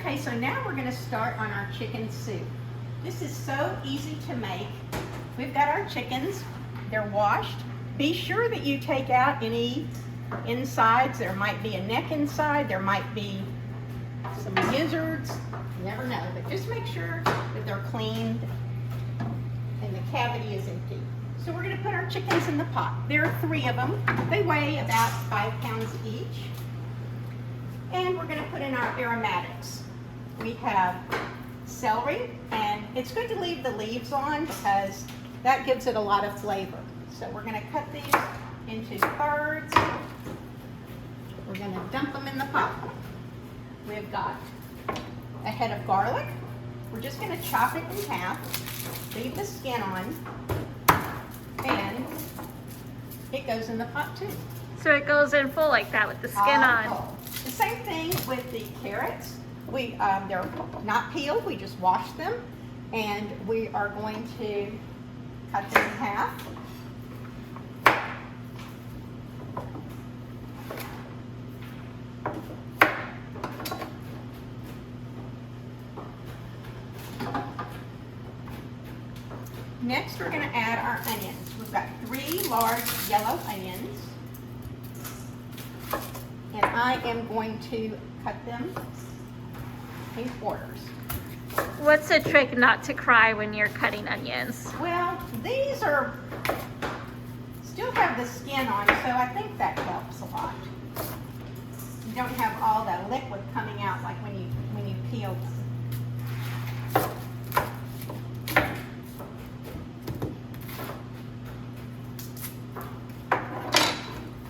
Okay, so now we're going to start on our chicken soup. This is so easy to make. We've got our chickens. They're washed. Be sure that you take out any insides. There might be a neck inside. There might be some gizzards. You never know, but just make sure that they're cleaned and the cavity is empty. So we're going to put our chickens in the pot. There are 3 of them. They weigh about 5 pounds each. And we're going to put in our aromatics. We have celery, and it's good to leave the leaves on because that gives it a lot of flavor. So we're going to cut these into thirds. We're going to dump them in the pot. We've got a head of garlic. We're just going to chop it in half, leave the skin on, and it goes in the pot too. So it goes in full like that with the skin on. Full. The same thing with the carrots. They're not peeled, we just washed them, and we are going to cut them in half. Next, we're going to add our onions. We've got 3 large yellow onions, and I am going to cut them in quarters. What's the trick not to cry when you're cutting onions? Well, these are still have the skin on, so I think that helps a lot. You don't have all that liquid coming out like when you peel them.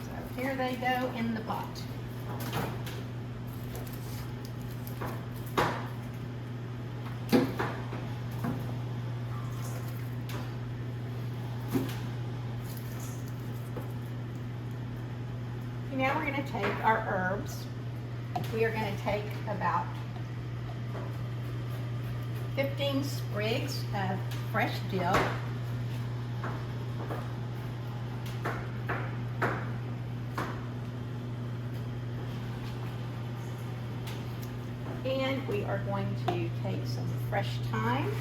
So here they go in the pot. Now we're going to take our herbs. We are going to take about 15 sprigs of fresh dill. And we are going to take some fresh thyme.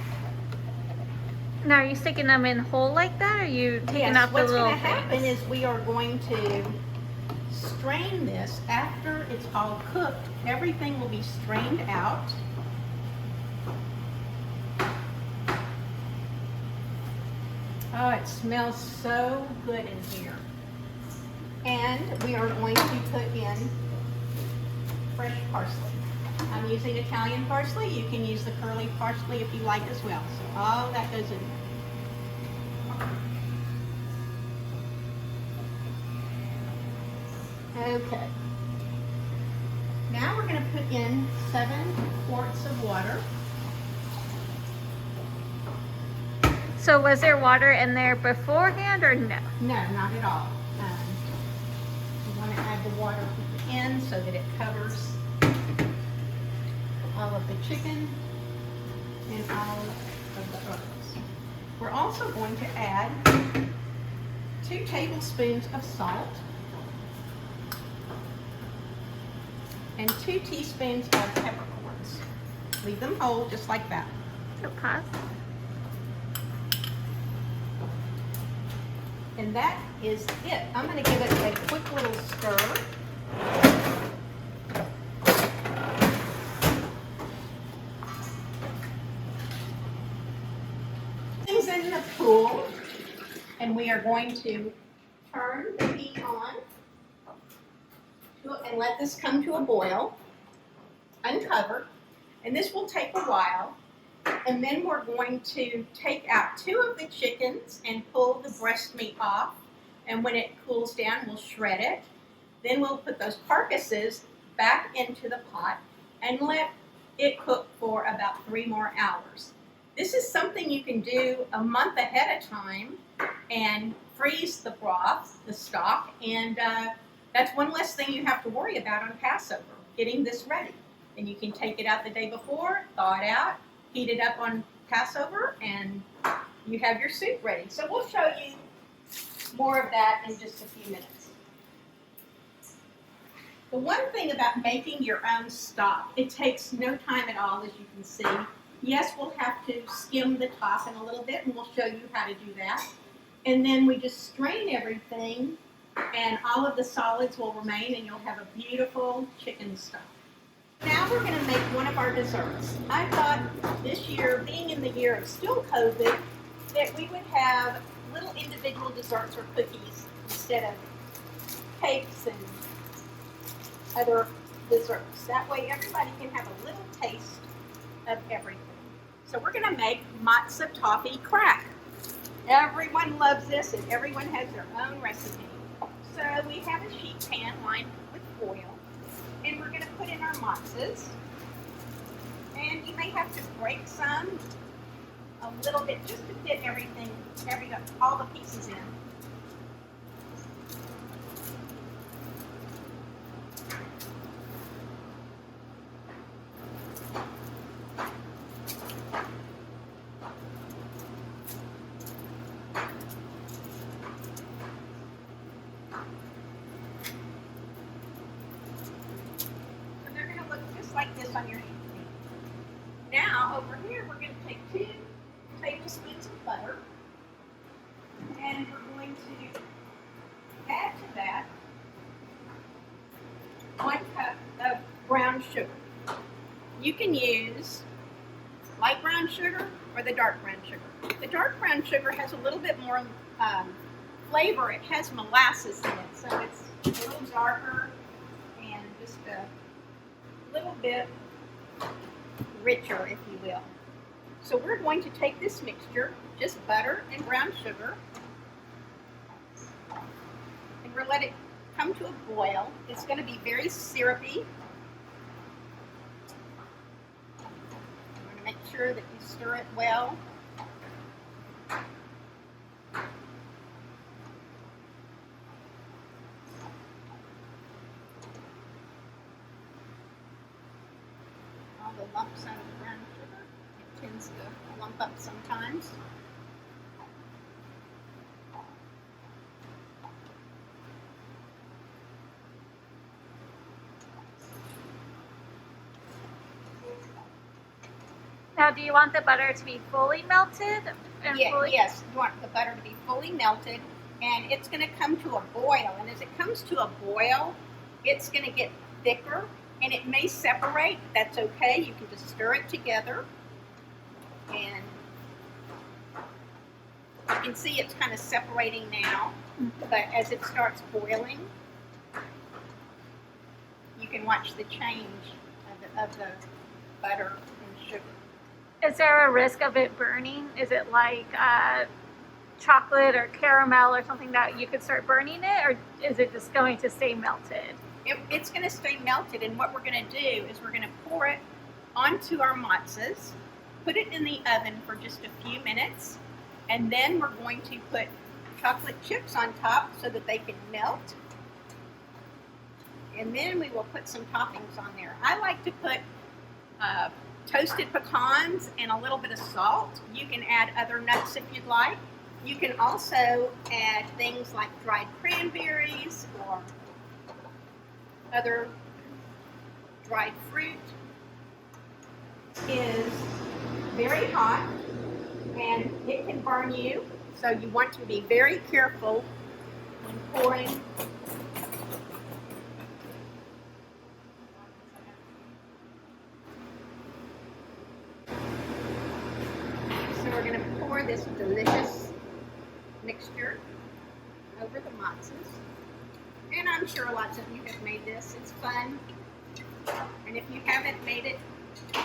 Now, are you sticking them in whole like that, or are you taking out the little things? What's going to happen is we are going to strain this after it's all cooked. Everything will be strained out. Oh, it smells so good in here. And we are going to put in fresh parsley. I'm using Italian parsley. You can use the curly parsley if you like as well. So all that goes in there. Okay. Now we're going to put in 7 quarts of water. So was there water in there beforehand or no? No, not at all. You want to add the water at the end so that it covers all of the chicken and all of the herbs. We're also going to add 2 tablespoons of salt and 2 teaspoons of peppercorns. Leave them whole just like that. Okay. And that is it. I'm going to give it a quick little stir. Things in the pool, and we are going to turn the heat on and let this come to a boil, uncover, and this will take a while. And then we're going to take out 2 of the chickens and pull the breast meat off. And when it cools down, we'll shred it. Then we'll put those carcasses back into the pot and let it cook for about 3 more hours. This is something you can do a month ahead of time and freeze the broth, the stock, and that's one less thing you have to worry about on Passover, getting this ready. And you can take it out the day before, thaw it out, heat it up on Passover, and you have your soup ready. So we'll show you more of that in just a few minutes. The one thing about making your own stock, it takes no time at all, as you can see. Yes, we'll have to skim the top in a little bit, and we'll show you how to do that. And then we just strain everything, and all of the solids will remain, and you'll have a beautiful chicken stock. Now we're going to make one of our desserts. I thought this year, being in the year of still COVID, that we would have little individual desserts or cookies instead of cakes and other desserts. That way everybody can have a little taste of everything. So we're going to make Mozza toffee crack. Everyone loves this and everyone has their own recipe. So we have a sheet pan lined with foil, and we're going to put in our mozzas. And you may have to break some a little bit just to fit everything, all the pieces in. Like this on your sheet. Now over here we're going to take 2 tablespoons of butter, and we're going to add to that 1 cup of brown sugar. You can use light brown sugar or the dark brown sugar. The dark brown sugar has a little bit more flavor. It has molasses in it, so it's a little darker and just a little bit richer, if you will. So we're going to take this mixture, just butter and brown sugar, and we'll let it come to a boil. It's going to be very syrupy. We're going to make sure that you stir it well. The lumps out of the brown sugar. It tends to lump up sometimes. Now, do you want the butter to be fully melted? Yes, you want the butter to be fully melted, and it's going to come to a boil. And as it comes to a boil, it's going to get thicker. And it may separate. That's okay. You can just stir it together. And you can see it's kind of separating now. But as it starts boiling, you can watch the change of the butter and sugar. Is there a risk of it burning? Is it like chocolate or caramel or something that you could start burning it? Or is it just going to stay melted? It's going to stay melted, and what we're going to do is we're going to pour it onto our mozzas, put it in the oven for just a few minutes, and then we're going to put chocolate chips on top so that they can melt, and then we will put some toppings on there. I like to put toasted pecans and a little bit of salt. You can add other nuts if you'd like. You can also add things like dried cranberries or other dried fruit. Is very hot and it can burn you, so you want to be very careful when pouring. So we're going to pour this delicious mixture over the mozzas. And I'm sure lots of you have made this. It's fun. And if you haven't made it,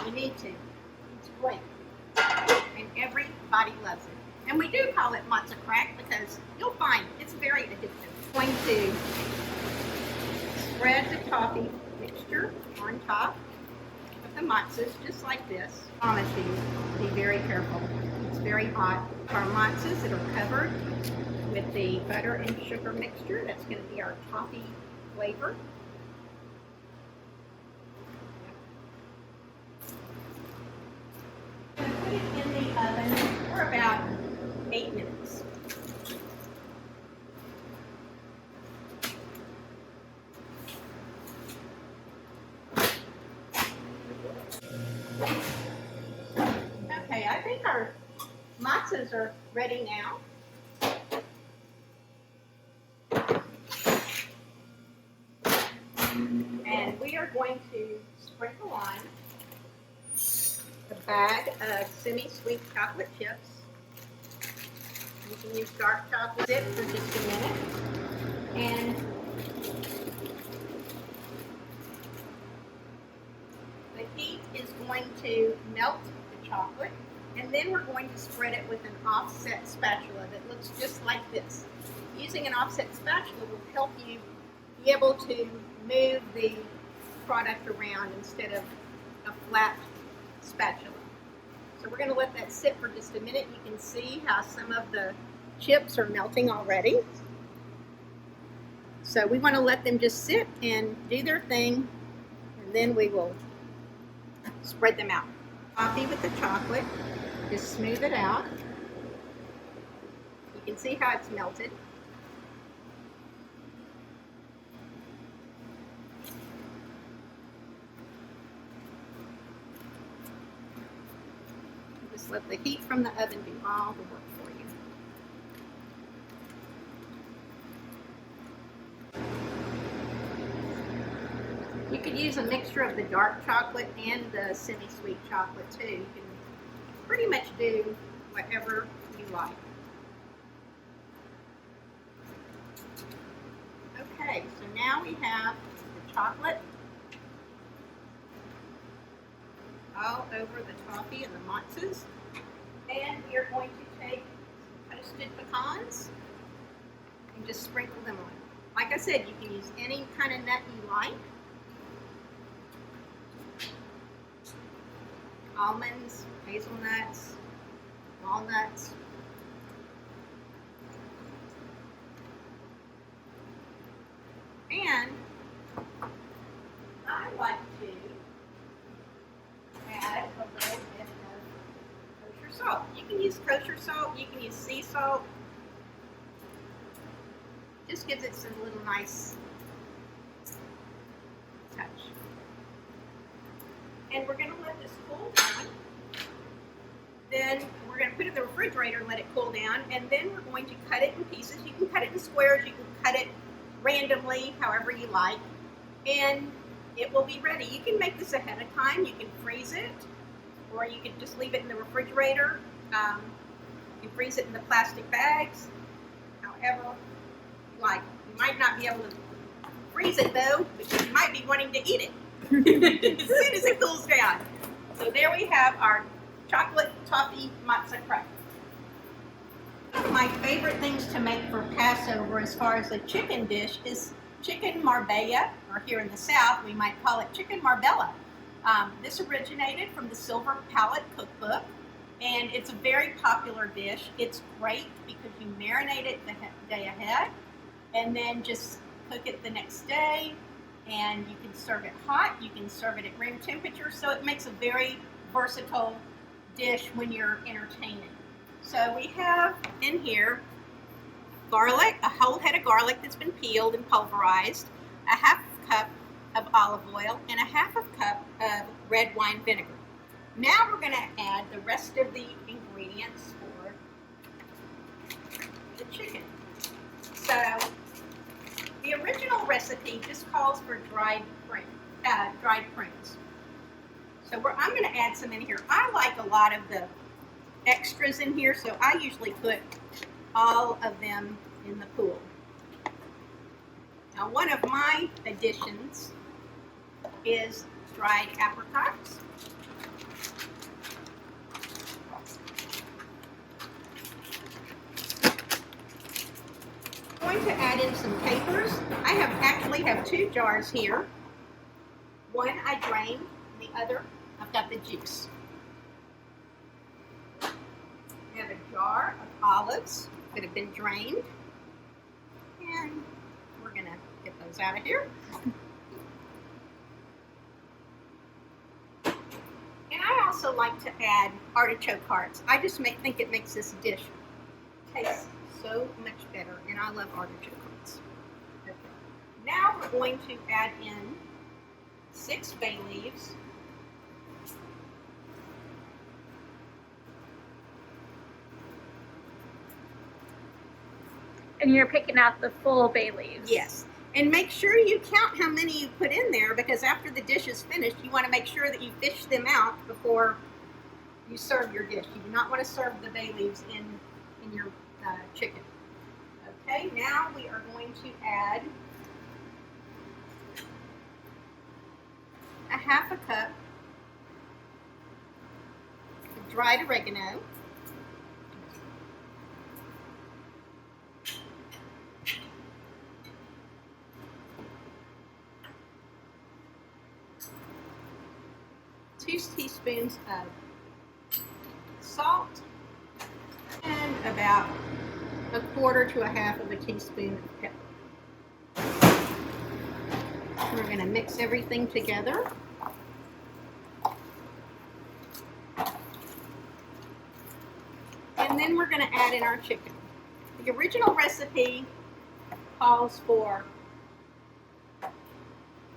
you need to. It's great. And everybody loves it. And we do call it Mozza crack because you'll find it's very addictive. I'm going to spread the toffee mixture on top of the mozzas just like this. I promise you, be very careful. It's very hot. Our mozzas that are covered with the butter and sugar mixture. That's going to be our toffee flavor. I'm going to put it in the oven for about 8 minutes. Okay, I think our matzahs are ready now. And we are going to sprinkle on a bag of semi-sweet chocolate chips. You can use dark chocolate dip for just a minute. And the heat is going to melt the chocolate. And then we're going to spread it with an offset spatula that looks just like this. Using an offset spatula will help you be able to move the product around instead of a flat spatula. So we're going to let that sit for just a minute. You can see how some of the chips are melting already. So we want to let them just sit and do their thing, and then we will spread them out. Toffee with the chocolate, just smooth it out. You can see how it's melted. Just let the heat from the oven do all the work for you. You could use a mixture of the dark chocolate and the semi-sweet chocolate too. You can pretty much do whatever you like. Okay, so now we have the chocolate all over the toffee and the matzahs. And we are going to take toasted pecans and just sprinkle them on. Like I said, you can use any kind of nut you like. Almonds, hazelnuts, walnuts. And I like to add a little bit of kosher salt. You can use kosher salt, you can use sea salt. Just gives it some little nice touch. And we're going to let this cool down. Then we're going to put it in the refrigerator and let it cool down. And then we're going to cut it in pieces. You can cut it in squares. You can cut it randomly, however you like. And it will be ready. You can make this ahead of time. You can freeze it. Or you can just leave it in the refrigerator. You can freeze it in the plastic bags. However you like. You might not be able to freeze it though, because you might be wanting to eat it as soon as it cools down. So there we have our chocolate toffee matzah cracker. One of my favorite things to make for Passover as far as a chicken dish is chicken marbella, or here in the South we might call it chicken marbella. This originated from the Silver Palette cookbook, and it's a very popular dish. It's great because you marinate it the day ahead and then just cook it the next day, and you can serve it hot, you can serve it at room temperature, so it makes a very versatile dish when you're entertaining. So we have in here garlic, a whole head of garlic that's been peeled and pulverized, a half cup of olive oil, and a half a cup of red wine vinegar. Now we're going to add the rest of the ingredients for the chicken. So the original recipe just calls for dried prunes. So I'm going to add some in here. I like a lot of the extras in here, so I usually put all of them in the pool. Now, one of my additions is dried apricots. I'm going to add in some capers. I actually have 2 jars here. One I drained, and the other I've got the juice. We have a jar of olives that have been drained, and we're going to get those out of here. And I also like to add artichoke hearts. I just think it makes this dish taste so much better, and I love artichoke hearts. Okay. Now we're going to add in 6 bay leaves, and you're picking out the full bay leaves. Yes. And make sure you count how many you put in there, because after the dish is finished, you want to make sure that you fish them out before you serve your dish. You do not want to serve the bay leaves in your chicken. Okay, now we are going to add a half a cup of dried oregano. Two teaspoons of salt, and about a quarter to a half of a teaspoon of pepper. We're going to mix everything together. And then we're going to add in our chicken. The original recipe calls for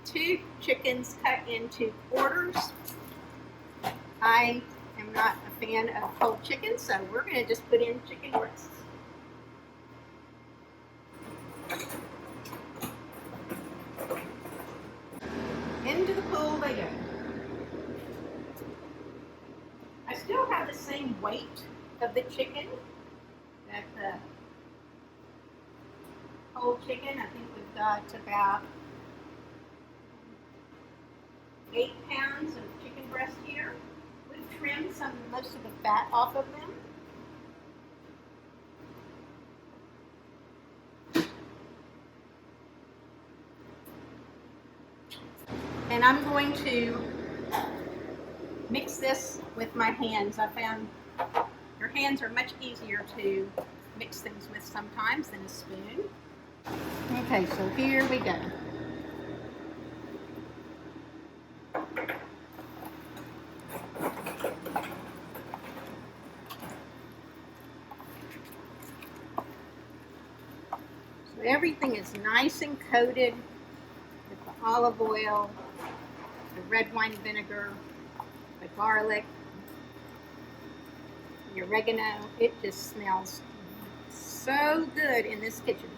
2 chickens cut into quarters. I am not a fan of whole chicken, so we're going to just put in chicken breasts. Into the pool they go. I still have the same weight of the chicken that the whole chicken. I think we've got about 8 pounds of chicken breast here. We've trimmed most of the fat off of them. And I'm going to mix this with my hands. I found your hands are much easier to mix things with sometimes than a spoon. Okay, so here we go. So everything is nice and coated with the olive oil, the red wine vinegar, the garlic, the oregano. It just smells so good in this kitchen.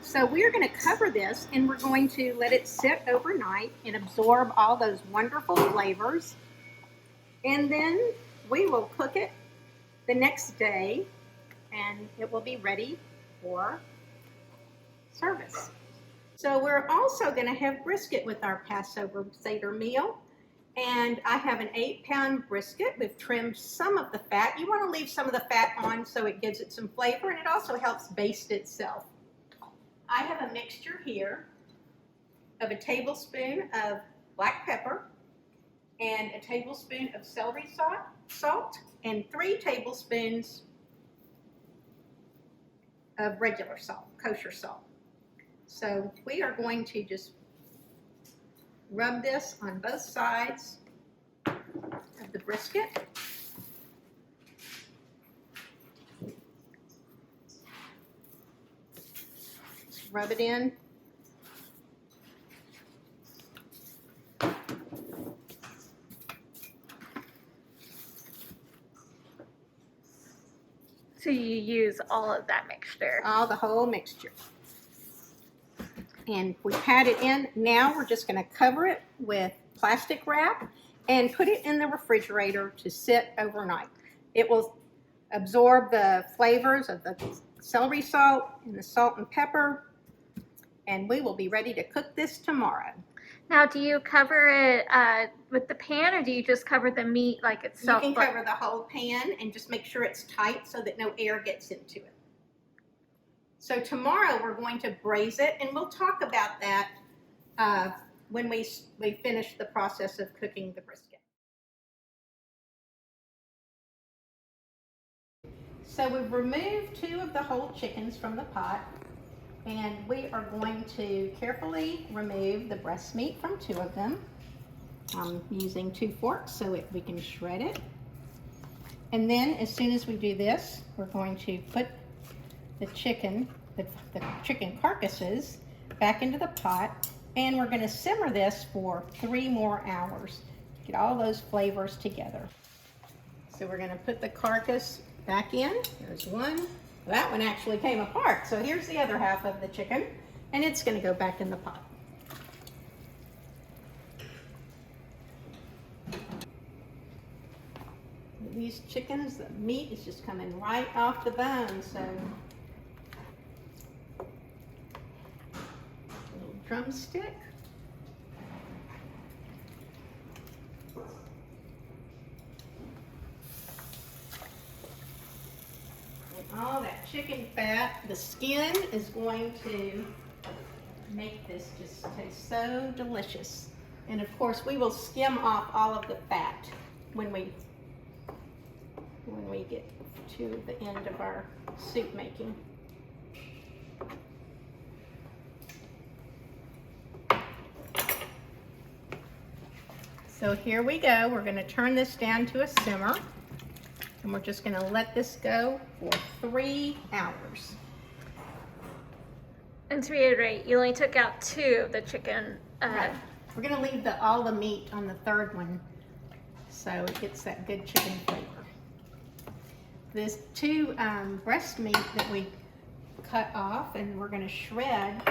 So we're going to cover this and we're going to let it sit overnight and absorb all those wonderful flavors. And then we will cook it the next day and it will be ready for service. So we're also going to have brisket with our Passover Seder meal. And I have an 8-pound brisket. We've trimmed some of the fat. You want to leave some of the fat on so it gives it some flavor, and it also helps baste itself. I have a mixture here of a tablespoon of black pepper and a tablespoon of celery salt and 3 tablespoons of regular salt, kosher salt. So we are going to just rub this on both sides of the brisket. Just rub it in. So you use all of that mixture? The whole mixture. And we pat it in. Now we're just going to cover it with plastic wrap and put it in the refrigerator to sit overnight. It will absorb the flavors of the celery salt and the salt and pepper, and we will be ready to cook this tomorrow. Now, do you cover it with the pan, or do you just cover the meat like itself? You can cover the whole pan and just make sure it's tight so that no air gets into it. So tomorrow we're going to braise it, and we'll talk about that when we finish the process of cooking the brisket. So we've removed 2 of the whole chickens from the pot, and we are going to carefully remove the breast meat from 2 of them. I'm using 2 forks so we can shred it. And then as soon as we do this, we're going to put the chicken carcasses back into the pot, and we're going to simmer this for 3 more hours to get all those flavors together. So we're going to put the carcass back in. There's 1, That one actually came apart. So here's the other half of the chicken, and it's going to go back in the pot. These chickens, the meat is just coming right off the bone, so little drumstick. And all that chicken fat, the skin is going to make this just taste so delicious. And of course, we will skim off all of the fat when we get to the end of our soup making. So here we go. We're going to turn this down to a simmer, and we're just going to let this go for 3 hours. And to reiterate, you only took out 2 of the chicken. Right. We're going to leave all the meat on the 3rd one, so it gets that good chicken flavor. This 2 breast meat that we cut off and we're going to shred,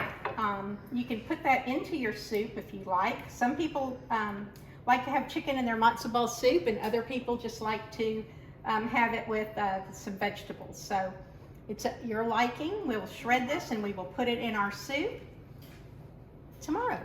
you can put that into your soup if you like. Some people like to have chicken in their matzo ball soup, and other people just like to have it with some vegetables. So it's your liking. We'll shred this and we will put it in our soup tomorrow.